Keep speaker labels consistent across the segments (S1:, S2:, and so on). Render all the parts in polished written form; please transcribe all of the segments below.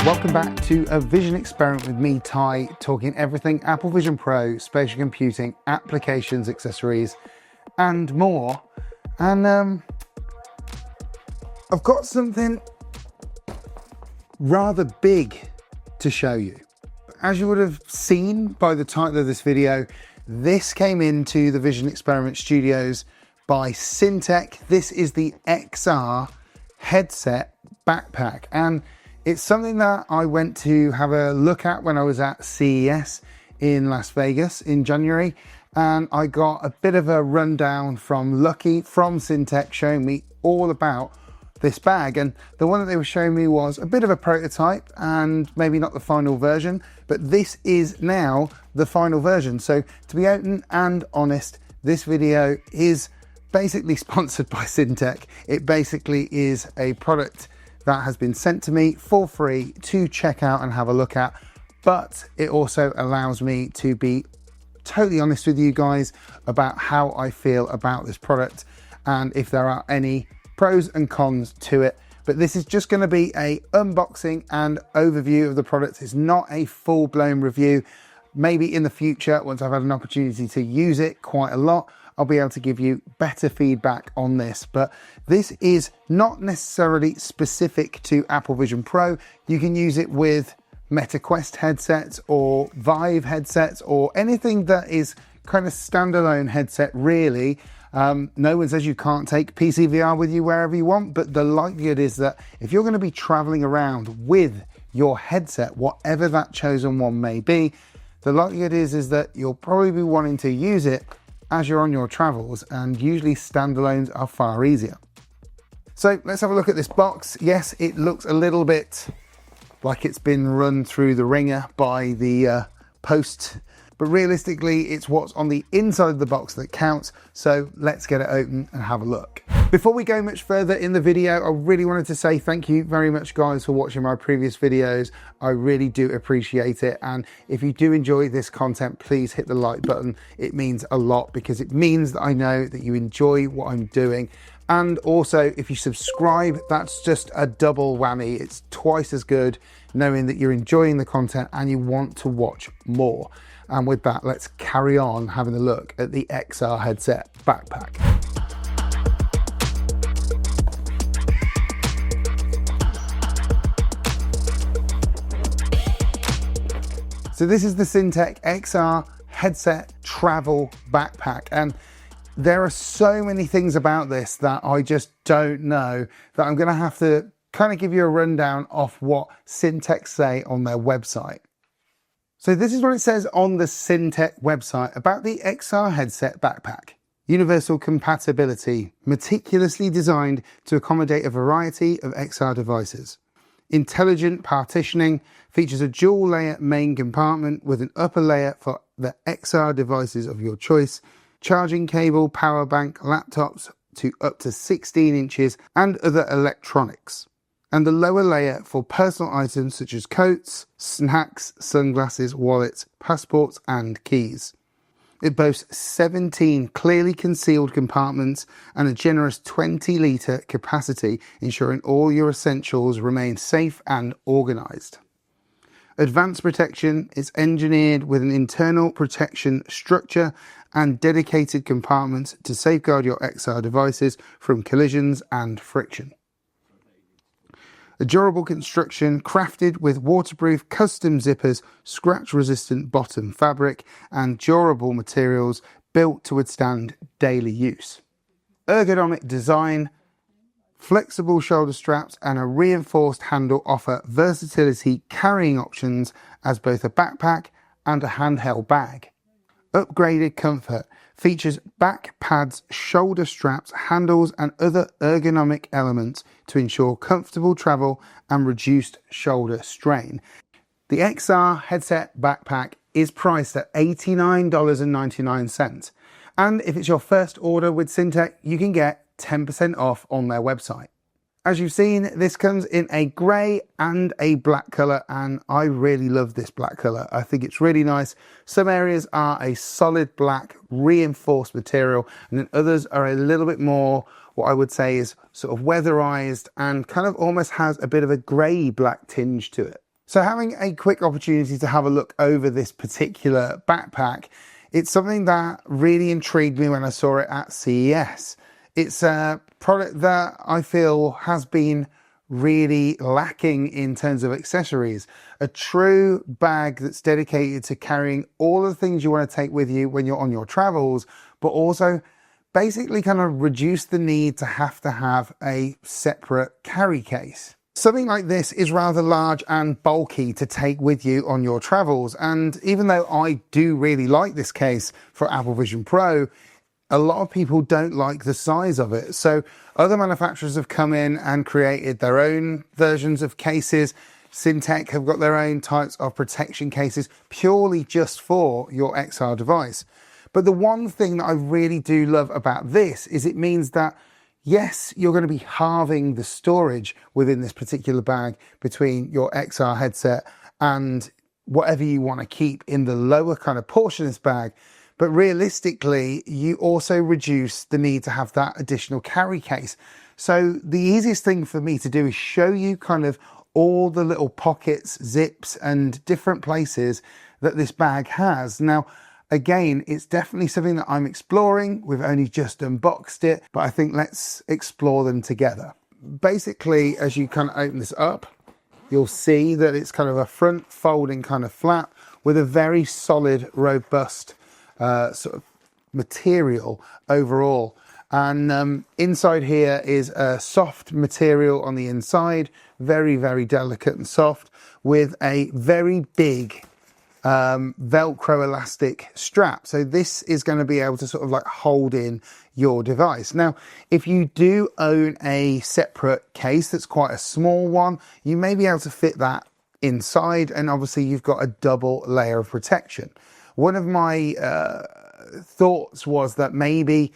S1: Welcome back to a vision experiment with me, Ty, talking everything Apple Vision Pro, spatial computing, applications, accessories, and more. And I've got something rather big to show you. As you would have seen by the title of this video, this came into the Vision Experiment Studios by Syntech. This is the XR Headset Backpack, and it's something that I went to have a look at when I was at CES in Las Vegas in January, and I got a bit of a rundown from Lucky from Syntech showing me all about this bag. And the one that they were showing me was a bit of a prototype and maybe not the final version, but this is now the final version. So to be open and honest, this video is basically sponsored by Syntech. It basically is a product that has been sent to me for free to check out and have a look at, but it also allows me to be totally honest with you guys about how I feel about this product and if there are any pros and cons to it. But this is just going to be a unboxing and overview of the product. It's not a full-blown review. Maybe in the future, once I've had an opportunity to use it quite a lot, I'll be able to give you better feedback on this. But this is not necessarily specific to Apple Vision Pro. You can use it with Meta Quest headsets or Vive headsets or anything that is kind of standalone headset, really. No one says you can't take PCVR with you wherever you want, but the likelihood is that if you're going to be traveling around with your headset, whatever that chosen one may be, the likelihood is that you'll probably be wanting to use it as you're on your travels, and usually standalones are far easier. So let's have a look at this box. Yes, it looks a little bit like it's been run through the ringer by the post, but realistically it's what's on the inside of the box that counts. So let's get it open and have a look. Before we go much further in the video, I really wanted to say thank you very much, guys, for watching my previous videos. I really do appreciate it. And if you do enjoy this content, please hit the like button. It means a lot because it means that I know that you enjoy what I'm doing. And also, if you subscribe, that's just a double whammy. It's twice as good knowing that you're enjoying the content and you want to watch more. And with that, let's carry on having a look at the XR Headset Backpack. So this is the Syntech XR Headset Travel Backpack, and there are so many things about this that I just don't know, that I'm going to have to kind of give you a rundown of what Syntech say on their website. So this is what it says on the Syntech website about the XR Headset Backpack. Universal compatibility, meticulously designed to accommodate a variety of XR devices. Intelligent partitioning, features a dual layer main compartment with an upper layer for the XR devices of your choice, charging cable, power bank, laptops to up to 16 inches and other electronics, and the lower layer for personal items such as coats, snacks, sunglasses, wallets, passports and keys. It boasts 17 clearly concealed compartments and a generous 20-litre capacity, ensuring all your essentials remain safe and organised. Advanced protection is engineered with an internal protection structure and dedicated compartments to safeguard your XR devices from collisions and friction. A durable construction crafted with waterproof custom zippers, scratch-resistant bottom fabric, and durable materials built to withstand daily use. Ergonomic design, flexible shoulder straps, and a reinforced handle offer versatility carrying options as both a backpack and a handheld bag. Upgraded comfort features back pads, shoulder straps, handles and other ergonomic elements to ensure comfortable travel and reduced shoulder strain. The XR Headset Backpack is priced at $89.99, and if it's your first order with Syntech, you can get 10% off on their website. As you've seen, this comes in a grey and a black colour, and I really love this black colour. I think it's really nice. Some areas are a solid black reinforced material, and then others are a little bit more what I would say is sort of weatherized and kind of almost has a bit of a grey black tinge to it. So having a quick opportunity to have a look over this particular backpack, it's something that really intrigued me when I saw it at CES. It's a product that I feel has been really lacking in terms of accessories. A true bag that's dedicated to carrying all the things you want to take with you when you're on your travels, but also basically kind of reduce the need to have a separate carry case. Something like this is rather large and bulky to take with you on your travels, and even though I do really like this case for AppleVisionPro, a lot of people don't like the size of it. So other manufacturers have come in and created their own versions of cases. Syntech have got their own types of protection cases purely just for your XR device. But the one thing that I really do love about this is it means that, yes, you're going to be halving the storage within this particular bag between your XR headset and whatever you want to keep in the lower kind of portion of this bag. But realistically, you also reduce the need to have that additional carry case. So the easiest thing for me to do is show you kind of all the little pockets, zips, and different places that this bag has. Now, again, it's definitely something that I'm exploring. We've only just unboxed it, but I think let's explore them together. Basically, as you kind of open this up, you'll see that it's kind of a front folding kind of flap with a very solid, robust sort of material overall. And inside here is a soft material on the inside, very, very delicate and soft, with a very big Velcro elastic strap. So this is going to be able to sort of like hold in your device. Now, if you do own a separate case that's quite a small one, you may be able to fit that inside, and obviously you've got a double layer of protection. One of my thoughts was that maybe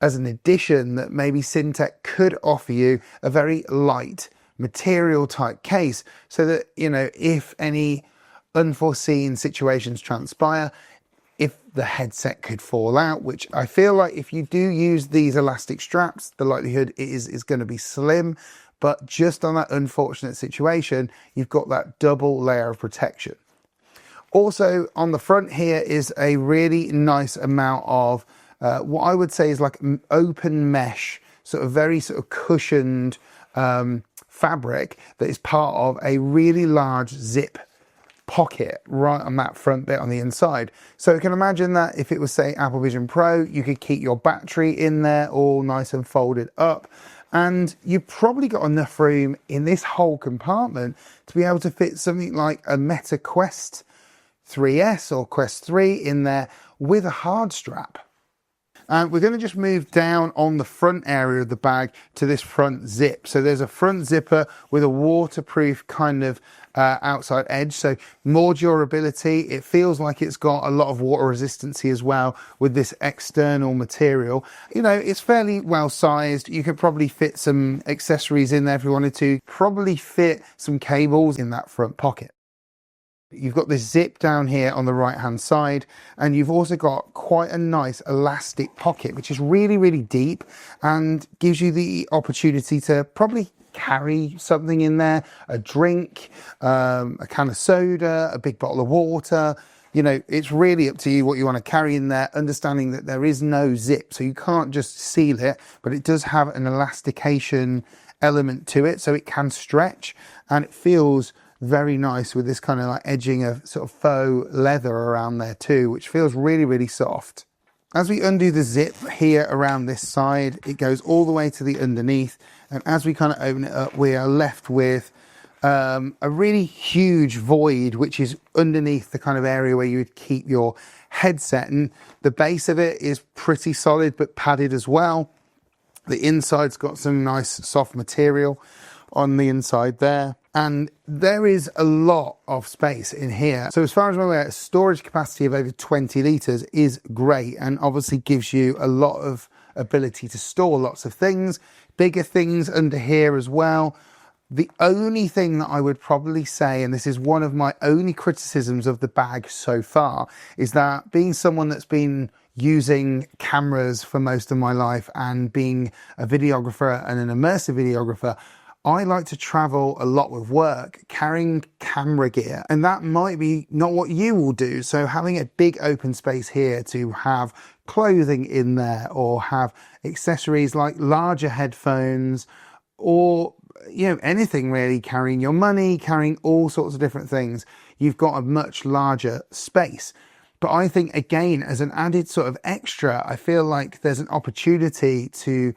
S1: as an addition that maybe Syntech could offer you a very light material type case so that, you know, if any unforeseen situations transpire, if the headset could fall out, which I feel like if you do use these elastic straps, the likelihood is going to be slim, but just on that unfortunate situation, you've got that double layer of protection. Also on the front here is a really nice amount of what I would say is like open mesh, sort of very sort of cushioned fabric that is part of a really large zip pocket right on that front bit on the inside. So you can imagine that if it was, say, AppleVisionPro, you could keep your battery in there all nice and folded up, and you've probably got enough room in this whole compartment to be able to fit something like a Meta Quest 3S or Quest 3 in there with a hard strap. And we're going to just move down on the front area of the bag to this front zip. So there's a front zipper with a waterproof kind of outside edge, so more durability. It feels like it's got a lot of water resistancy as well with this external material. You know, it's fairly well sized. You could probably fit some accessories in there if you wanted to. Probably fit some cables in that front pocket. You've got this zip down here on the right hand side, and you've also got quite a nice elastic pocket which is really, really deep and gives you the opportunity to probably carry something in there, a drink, a can of soda, a big bottle of water. You know, it's really up to you what you want to carry in there, understanding that there is no zip, so you can't just seal it, but it does have an elastication element to it, so it can stretch, and it feels very nice with this kind of like edging of sort of faux leather around there too, which feels really, really soft. As we undo the zip here around this side, it goes all the way to the underneath, and as we kind of open it up, we are left with a really huge void, which is underneath the kind of area where you would keep your headset, and the base of it is pretty solid but padded as well. The inside's got some nice soft material on the inside there, and there is a lot of space in here. So as far as I'm aware, a storage capacity of over 20 litres is great, and obviously gives you a lot of ability to store lots of things, bigger things under here as well. The only thing that I would probably say, and this is one of my only criticisms of the bag so far, is that being someone that's been using cameras for most of my life and being a videographer and an immersive videographer, I like to travel a lot with work, carrying camera gear, and that might be not what you will do. So having a big open space here to have clothing in there, or have accessories like larger headphones, or anything really, carrying your money, carrying all sorts of different things, you've got a much larger space. But I think, again, as an added sort of extra, I feel like there's an opportunity to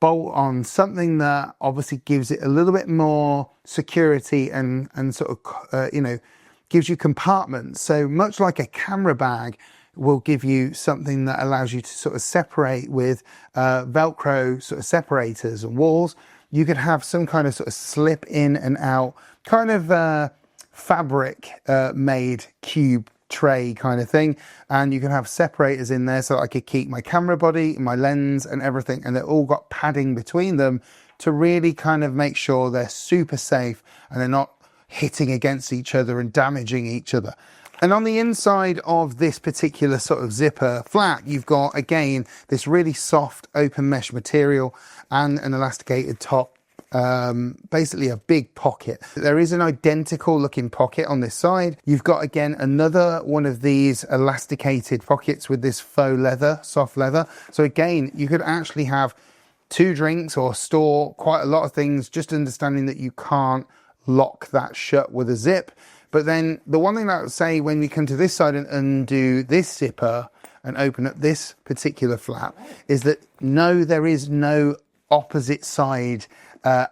S1: bolt on something that obviously gives it a little bit more security and sort of, gives you compartments. So much like a camera bag will give you something that allows you to sort of separate with Velcro sort of separators and walls. You could have some kind of sort of slip in and out kind of fabric made cube tray kind of thing, and you can have separators in there so I could keep my camera body, my lens and everything, and they've all got padding between them to really kind of make sure they're super safe and they're not hitting against each other and damaging each other. And on the inside of this particular sort of zipper flap, you've got, again, this really soft open mesh material and an elasticated top. Basically a big pocket. There is an identical looking pocket on this side. You've got, again, another one of these elasticated pockets with this faux leather, soft leather. So again, you could actually have 2 drinks or store quite a lot of things, just understanding that you can't lock that shut with a zip. But then the one thing that I would say, when we come to this side and undo this zipper and open up this particular flap, is that no, there is no opposite side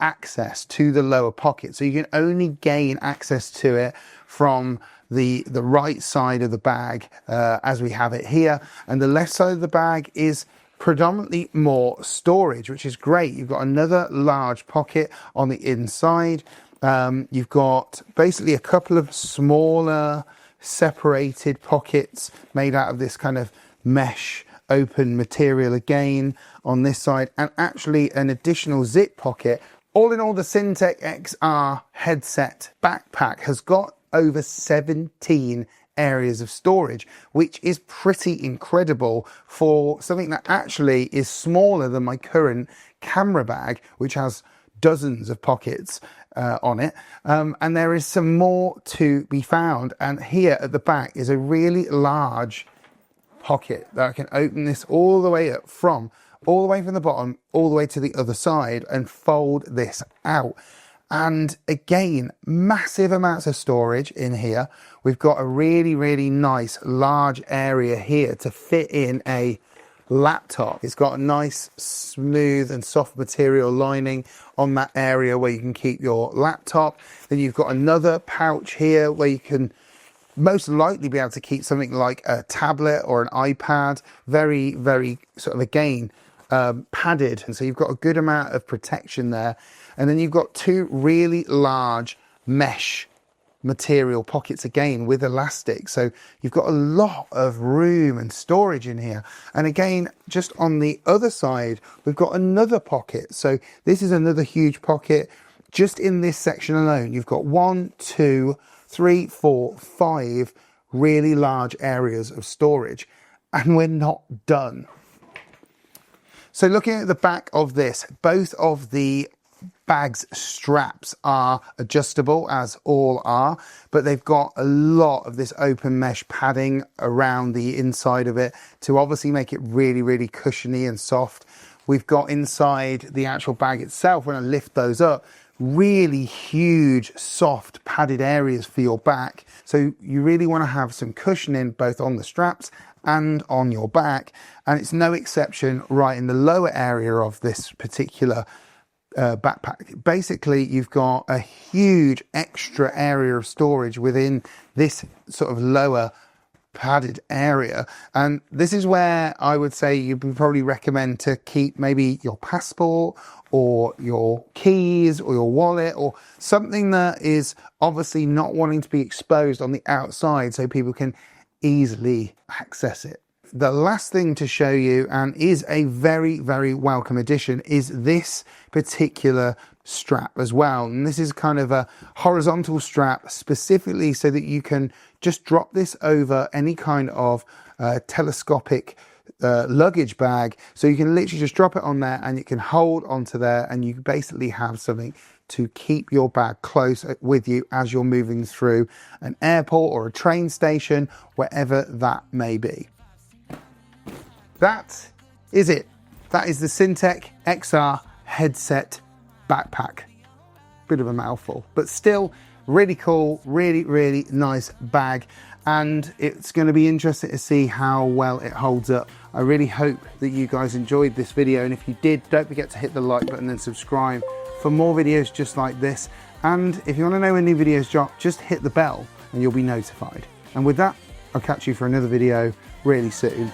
S1: access to the lower pocket. So you can only gain access to it from the right side of the bag as we have it here. And the left side of the bag is predominantly more storage, which is great. You've got another large pocket on the inside. You've got basically a couple of smaller separated pockets made out of this kind of mesh open material again on this side, and actually an additional zip pocket. All in all, the SYNTEC XR Headset Backpack has got over 17 areas of storage, which is pretty incredible for something that actually is smaller than my current camera bag, which has dozens of pockets on it. And there is some more to be found. And here at the back is a really large pocket that I can open this all the way up from the bottom all the way to the other side and fold this out. And again, massive amounts of storage in here. We've got a really, really nice large area here to fit in a laptop. It's got a nice smooth and soft material lining on that area where you can keep your laptop. Then you've got another pouch here where you can most likely be able to keep something like a tablet or an iPad. Very, very sort of, again, padded. And so you've got a good amount of protection there. And then you've got 2 really large mesh material pockets again with elastic. So you've got a lot of room and storage in here. And again, just on the other side, we've got another pocket. So this is another huge pocket. Just in this section alone, you've got 1, 2, 3, 4, 5 really large areas of storage, and we're not done. So looking at the back of this, both of the bag's straps are adjustable, as all are, but they've got a lot of this open mesh padding around the inside of it to obviously make it really, really cushiony and soft. We've got inside the actual bag itself, when I lift those up, really huge, soft, padded areas for your back. So you really want to have some cushioning both on the straps and on your back. And it's no exception right in the lower area of this particular backpack. Basically, you've got a huge extra area of storage within this sort of lower padded area, and this is where I would say you would probably recommend to keep maybe your passport or your keys or your wallet or something that is obviously not wanting to be exposed on the outside so people can easily access it. The last thing to show you, and is a very, very welcome addition, is this particular strap as well. And this is kind of a horizontal strap specifically so that you can just drop this over any kind of telescopic luggage bag, so you can literally just drop it on there and it can hold onto there, and you basically have something to keep your bag close with you as you're moving through an airport or a train station, wherever that may be. That is it. That is the SYNTEC XR Headset Backpack. Bit of a mouthful, but still really cool, really nice bag. And it's going to be interesting to see how well it holds up. I really hope that you guys enjoyed this video, and if you did, don't forget to hit the like button and subscribe for more videos just like this. And if you want to know when new videos drop, just hit the bell and you'll be notified. And with that, I'll catch you for another video really soon.